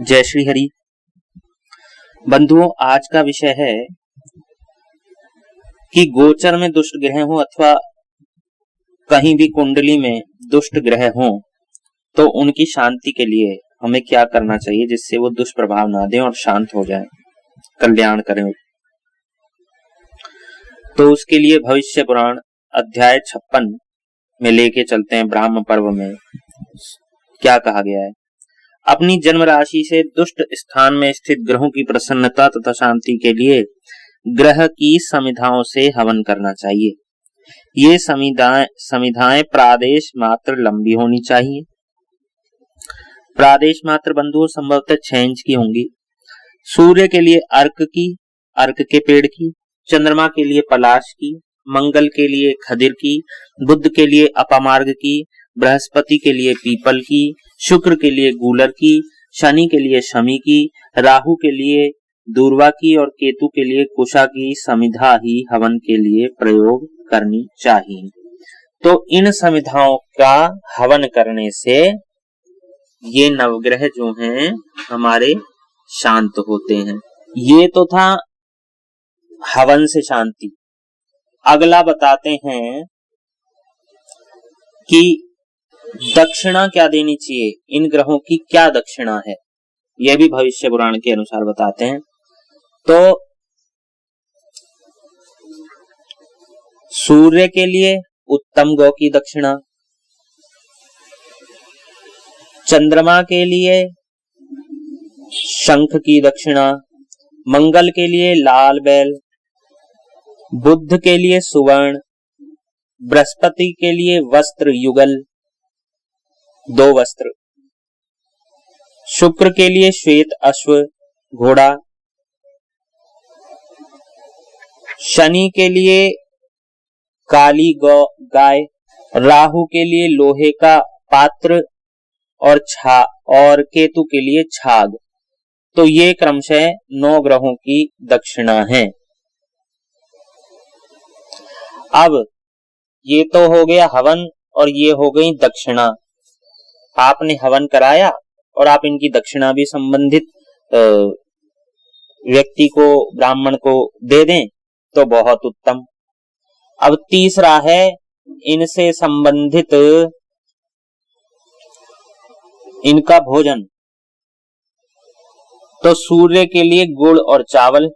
जय श्री हरि। बंधुओं, आज का विषय है कि गोचर में दुष्ट ग्रह हो अथवा कहीं भी कुंडली में दुष्ट ग्रह हो तो उनकी शांति के लिए हमें क्या करना चाहिए जिससे वो दुष्प्रभाव ना दें और शांत हो जाएं, कल्याण करें। तो उसके लिए भविष्य पुराण अध्याय 56 में लेके चलते हैं। ब्राह्म पर्व में क्या कहा गया है? अपनी जन्म राशि से दुष्ट स्थान में स्थित ग्रहों की प्रसन्नता तथा शांति के लिए ग्रह की समिधाओं से हवन करना चाहिए। ये समिधाएं प्रादेश मात्र लंबी होनी चाहिए। प्रादेश मात्र बंधुओं संभवतः 6 इंच की होंगी। सूर्य के लिए अर्क के पेड़ की, चंद्रमा के लिए पलाश की, मंगल के लिए खदिर की, बुध के लिए अपामार्ग की, बृहस्पति के लिए पीपल की, शुक्र के लिए गूलर की, शनि के लिए शमी की, राहु के लिए दूर्वा की और केतु के लिए कुशा की समिधा ही हवन के लिए प्रयोग करनी चाहिए। तो इन समिधाओं का हवन करने से ये नवग्रह जो हैं हमारे शांत होते हैं। ये तो था हवन से शांति। अगला बताते हैं कि दक्षिणा क्या देनी चाहिए, इन ग्रहों की क्या दक्षिणा है, यह भी भविष्य पुराण के अनुसार बताते हैं। तो सूर्य के लिए उत्तम गौ की दक्षिणा, चंद्रमा के लिए शंख की दक्षिणा, मंगल के लिए लाल बैल, बुध के लिए सुवर्ण, बृहस्पति के लिए वस्त्र युगल 2 वस्त्र, शुक्र के लिए श्वेत अश्व घोड़ा, शनि के लिए काली गाय, राहु के लिए लोहे का पात्र और केतु के लिए छाग। तो ये क्रमशः 9 ग्रहों की दक्षिणा है। अब ये तो हो गया हवन और ये हो गई दक्षिणा। आपने हवन कराया और आप इनकी दक्षिणा भी संबंधित व्यक्ति को, ब्राह्मण को दे दें तो बहुत उत्तम। अब तीसरा है इनसे संबंधित इनका भोजन। तो सूर्य के लिए गुड़ और चावल,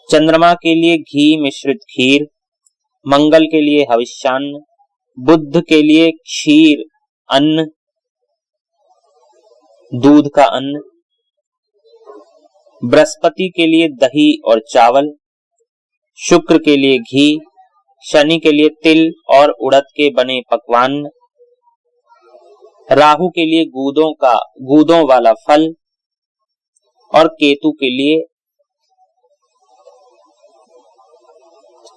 चंद्रमा के लिए घी मिश्रित खीर, मंगल के लिए हविष्यान्न, बुध के लिए क्षीर अन्न, दूध का अन्न, बृहस्पति के लिए दही और चावल, शुक्र के लिए घी, शनि के लिए तिल और उड़द के बने पकवान, राहु के लिए गूदों वाला फल और केतु के लिए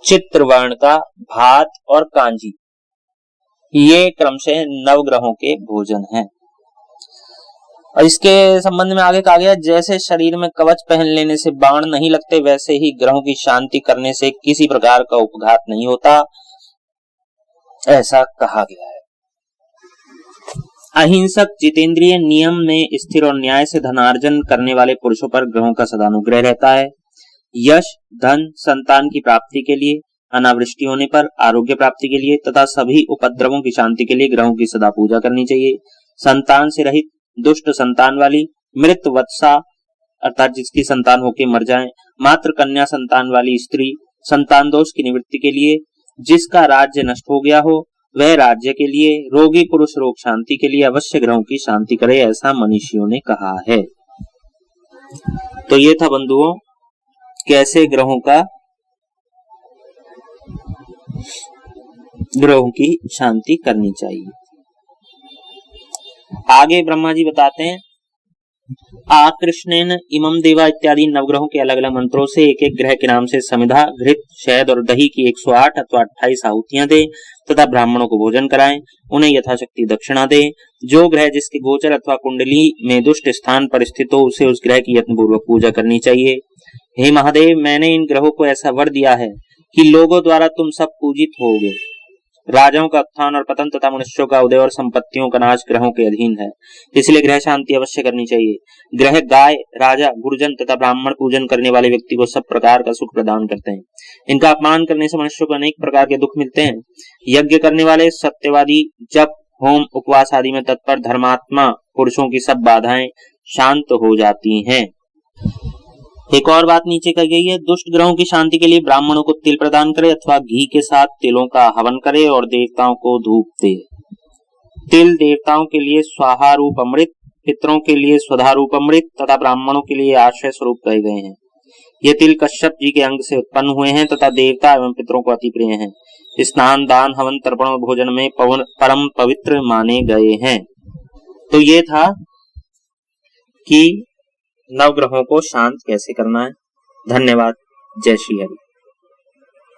चित्रवर्ण का भात और कांजी। ये क्रमशः नवग्रहों के भोजन हैं। और इसके संबंध में आगे कहा गया, जैसे शरीर में कवच पहन लेने से बाण नहीं लगते, वैसे ही ग्रहों की शांति करने से किसी प्रकार का उपघात नहीं होता, ऐसा कहा गया है। अहिंसक जितेंद्रिय नियम में स्थिर और न्याय से धनार्जन करने वाले पुरुषों पर ग्रहों का सदानुग्रह रहता है। यश, धन, संतान की प्राप्ति के लिए, अनावृष्टि होने पर, आरोग्य प्राप्ति के लिए तथा सभी उपद्रवों की शांति के लिए ग्रहों की सदा पूजा करनी चाहिए। संतान से रहित, दुष्ट संतान वाली, मृत वत्सा अर्थात जिसकी संतान होके मर जाए, मात्र कन्या संतान वाली स्त्री, संतान दोष की निवृत्ति के लिए, जिसका राज्य नष्ट हो गया हो वह राज्य के लिए, रोगी पुरुष रोग शांति के लिए अवश्य ग्रहों की शांति करे, ऐसा मनीषियों ने कहा है। तो ये था बंधुओं कैसे ग्रहों की शांति करनी चाहिए। आगे ब्रह्मा जी बताते हैं, आकृष्णेन इमं देवा इत्यादि नवग्रहों के अलग अलग मंत्रों से एक एक ग्रह के नाम से समिधा, घृत, शहद और दही की 108 अथवा 28 आहुतियां दे तथा ब्राह्मणों को भोजन कराएं, उन्हें यथाशक्ति दक्षिणा दे। जो ग्रह जिसके गोचर अथवा कुंडली में दुष्ट स्थान पर स्थित हो उसे उस ग्रह की यत्नपूर्वक पूजा करनी चाहिए। हे महादेव, मैंने इन ग्रहों को ऐसा वर दिया है कि लोगों द्वारा तुम सब पूजित होगे राजाओं का उत्थान और पतन तथा मनुष्यों का उदय और संपत्तियों का नाश ग्रहों के अधीन है, इसलिए ग्रह शांति अवश्य करनी चाहिए। ग्रह गाय, राजा, गुरुजन तथा ब्राह्मण पूजन करने वाले व्यक्ति को सब प्रकार का सुख प्रदान करते हैं। इनका अपमान करने से मनुष्यों को अनेक प्रकार के दुख मिलते हैं। यज्ञ करने वाले, सत्यवादी, जप, होम, उपवास आदि में तत्पर धर्मात्मा पुरुषों की सब बाधाएं शांत हो जाती हैं। एक और बात नीचे कही गई है, दुष्ट ग्रहों की शांति के लिए ब्राह्मणों को तिल प्रदान करे अथवा घी के साथ तिलों का हवन करे और देवताओं को धूप दे। तिल देवताओं के लिए स्वाहा रूप अमृत, पितरों के लिए स्वधा रूप अमृत तथा ब्राह्मणों के लिए आश्रय स्वरूप कहे गए हैं। ये तिल कश्यप जी के अंग से उत्पन्न हुए हैं तथा देवता एवं पितरों को अति प्रिय हैं। स्नान, दान, हवन, तर्पण और भोजन में परम पवित्र माने गए हैं। तो ये था कि नवग्रहों को शांत कैसे करना है। धन्यवाद। जय श्री हरि।